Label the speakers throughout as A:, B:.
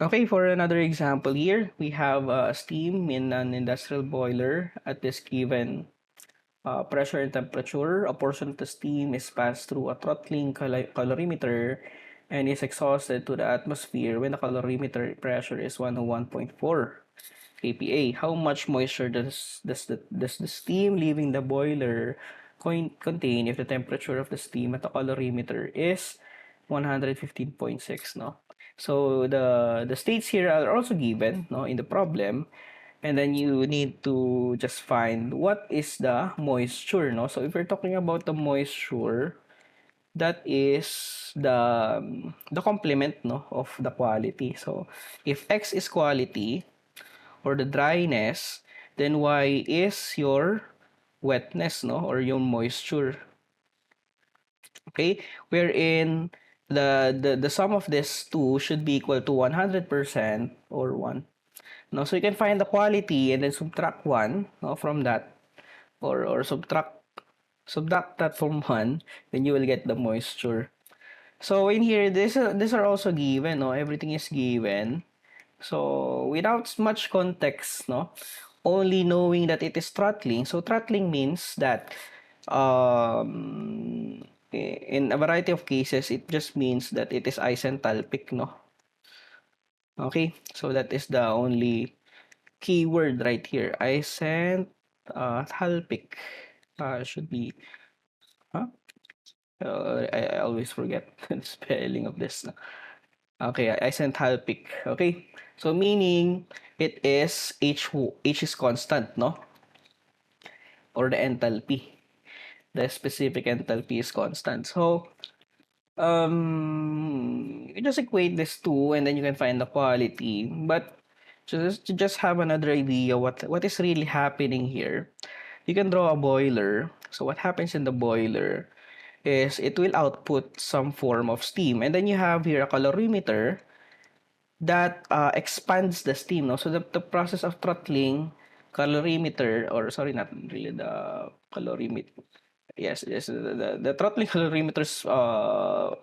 A: Okay, for another example here, we have steam in an industrial boiler at this given pressure and temperature. A portion of the steam is passed through a throttling calorimeter and is exhausted to the atmosphere when the calorimeter pressure is 101.4 kPa. How much moisture does the steam leaving the boiler contain if the temperature of the steam at the calorimeter is 115.6, no? So the states here are also given, no, in the problem, and then you need to just find what is the moisture, no? So if we're talking about the moisture, that is the complement, no, of the quality. So if X is quality or the dryness, then Y is your wetness, no, or your moisture. Okay, wherein the sum of these two should be equal to 100% or 1. No, so you can find the quality and then subtract 1, no, from that, or subtract that from 1, then you will get the moisture. So in here, these are also given, no, everything is given. So without much context, no, only knowing that it is throttling. So throttling means that in a variety of cases, it just means that it is isenthalpic, no. Okay, so that is the only keyword right here. Isenthalpic should be, huh? I always forget the spelling of this. Okay, isenthalpic. Okay, so meaning it is H is constant, no? Or the enthalpy. The specific enthalpy is constant. So, you just equate this two and then you can find the quality. But to just have another idea what is really happening here, you can draw a boiler. So what happens in the boiler is it will output some form of steam. And then you have here a calorimeter that expands the steam. No? So the process of throttling calorimeter, or sorry, not really the calorimeter. Yes, the throttling calorimeter's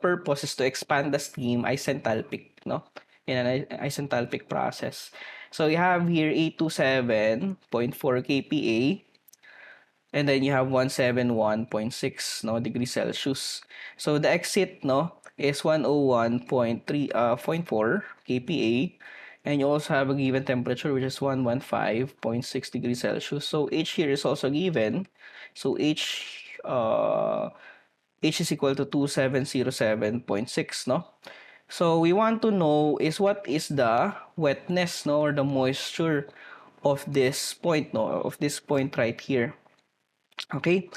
A: purpose is to expand the steam isenthalpic, no? In an isenthalpic process. So you have here 827.4 kPa, and then you have 171.6, no, degrees Celsius. So the exit, no, is 101.3.4 kPa, and you also have a given temperature which is 115.6 degrees Celsius. So H here is also given. So H is equal to 2707.6, no? So we want to know is what is the wetness, no, or the moisture of this point, no, of this point right here. Okay,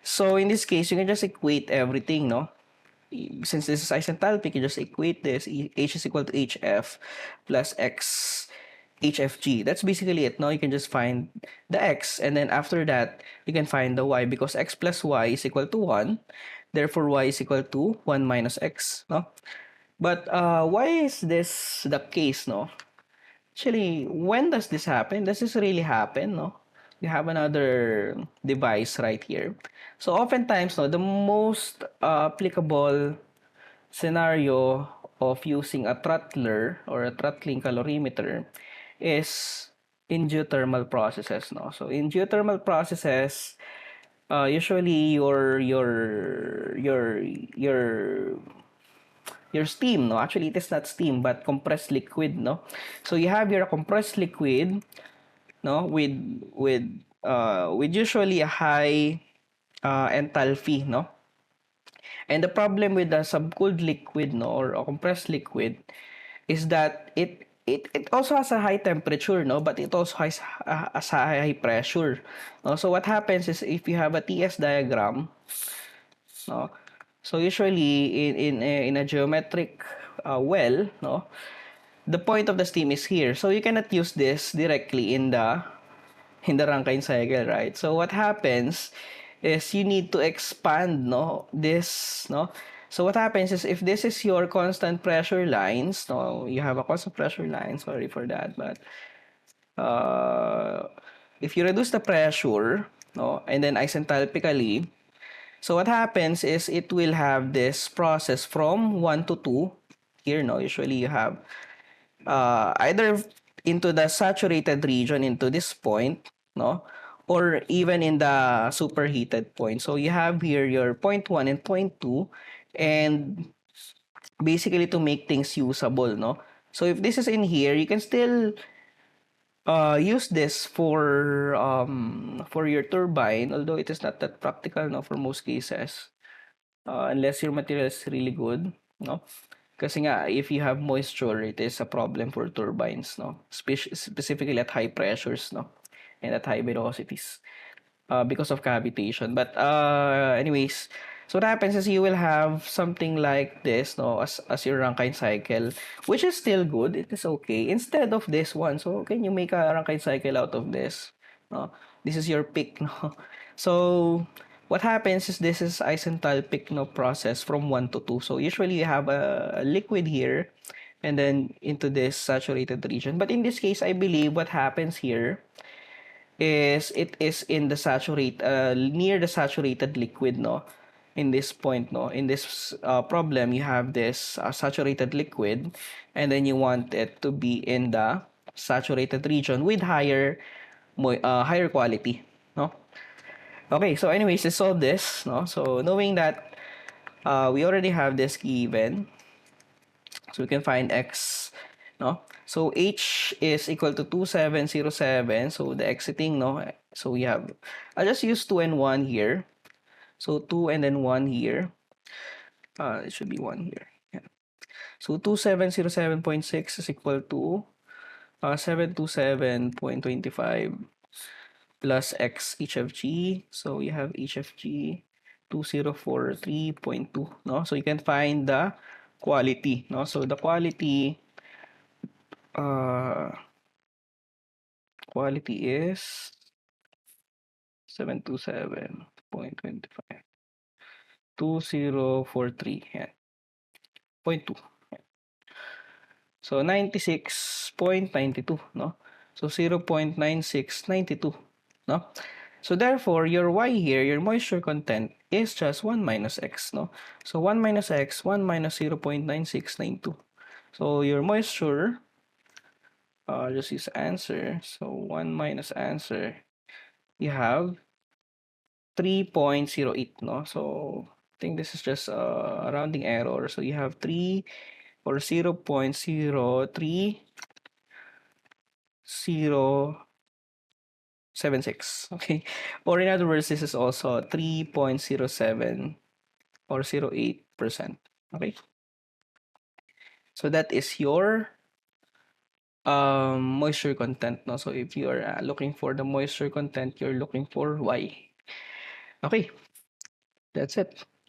A: so in this case, you can just equate everything, no? Since this is isenthalpic, you just equate this. H is equal to HF plus X HFG. That's basically it. Now you can just find the X, and then after that, you can find the Y because X plus Y is equal to 1. Therefore, Y is equal to 1 minus X, no? But why is this the case, no? Actually, when does this happen? Does this really happen, no? You have another device right here. So oftentimes, no, the most applicable scenario of using a throttler or a throttling calorimeter is in geothermal processes, no? So in geothermal processes, usually your steam, no, actually it is not steam but compressed liquid, no. So you have your compressed liquid, no, with usually a high enthalpy, no. And the problem with the subcooled liquid, no, or a compressed liquid is that it also has a high temperature, no, but it also has a high pressure, no? So what happens is if you have a TS diagram, no, so usually in a geometric well, no, the point of the steam is here. So you cannot use this directly in the Rankine cycle, right? So what happens is you need to expand, no, this, no. So what happens is if this is your constant pressure lines, no, you have a constant pressure line, sorry for that, but uh, if you reduce the pressure, no, and then isenthalpically, so what happens is it will have this process from 1 to 2. Here, no, usually you have either into the saturated region into this point, no, or even in the superheated point. So you have here your point 1 and point 2, and basically to make things usable, no. So if this is in here, you can still use this for your turbine, although it is not that practical, no, for most cases, unless your material is really good, no. Kasi nga, if you have moisture, it is a problem for turbines, no? Specifically at high pressures, no? And at high velocities, because of cavitation. But anyways, so what happens is you will have something like this, no, as your Rankine cycle, which is still good. It is okay. Instead of this one, so can you make a Rankine cycle out of this? No, this is your peak, no. So what happens is this is isenthalpic, no, process from 1 to 2. So usually you have a liquid here and then into this saturated region. But in this case, I believe what happens here is it is in the near the saturated liquid, no, in this point, no, in this problem, you have this saturated liquid, and then you want it to be in the saturated region with higher quality, no. Okay, so anyways, let's solve this, no. So knowing that we already have this given, so we can find x, no. So h is equal to 2707. So the exiting, no. So we have, I'll just use 2 and 1 here. So 2 and then 1 here. It should be 1 here. Yeah. So 2707.6 is equal to 727.25 plus x HFG. So you have HFG 2043.2, no. So you can find the quality, no. So the quality is 727.25 2043, yeah, 0.2. So 96.92, no? So 0.9692, no? So therefore, your y here, your moisture content is just 1 minus x, no? So 1 minus x, 1 minus 0.9692. So your moisture, just use answer. So 1 minus answer, you have 3.08, no? So I think this is just a rounding error. So you have 3 or 0.03076, okay? Or in other words, this is also 3.07 or 08%, okay? So that is your moisture content, no? So if you are looking for the moisture content, you're looking for y. Okay, that's it.